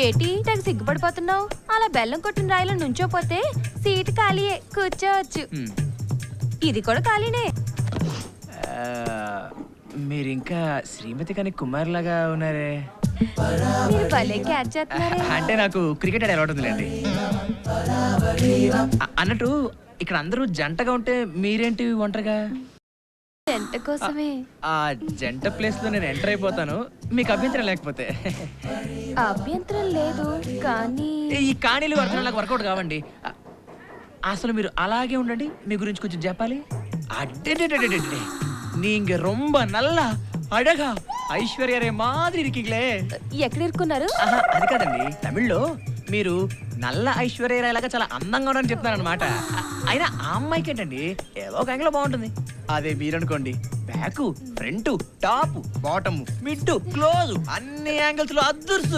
ఏటి తెగ సిగ్గుపడిపోతున్నావు? అలా బెల్లం కొట్టిన రాయిలో నుంచోపోతే సీటు ఖాళీయే, కూర్చోవచ్చు. ఇది కూడా ఖాళీనే. మీరు ఇంకా శ్రీమతి కానీ కుమార్ లాగా ఉన్నారే. మీరు భలే క్యాచ్ చేస్తున్నారే. అంటే నాకు క్రికెట్ ఆడే అలవాటు ఉందిలేండి. అన్నట్టు ఇక్కడ అందరూ జంటగా ఉంటే మీరేంటి ఒంటరిగా? జంట కోసమే. ఆ జంట ప్లేస్ లో నేను ఎంటర్ అయిపోతాను, మీకు అభ్యంతరం లేకపోతే. అభ్యంతరం లేదు కానీ ఈ కాణీలు వర్తన నాకు వర్కౌట్ కావండి. అసలు మీరు అలాగే ఉండండి, మీ గురించి కొంచెం చెప్పాలి. అడ్డే நீங்க ரொம்ப நல்லா అడగా ఐశ్వర్య మాదిరి ఇరికిలే. ఎక్కడ ఇరుక్కున్నారు? అది కాదండి, తమిళ్లో మీరు నల్ల ఐశ్వర్య లాగా చాలా అందంగా ఉన్నారని చెప్తారు అనమాట. అయినా ఆ అమ్మాయికి ఏంటండి ఏదో ఒక యాంగిల్ బాగుంటుంది. అదే మీరనుకోండి, back front top bottom mid close అన్ని యాంగిల్స్ లో అద్దుర్సు.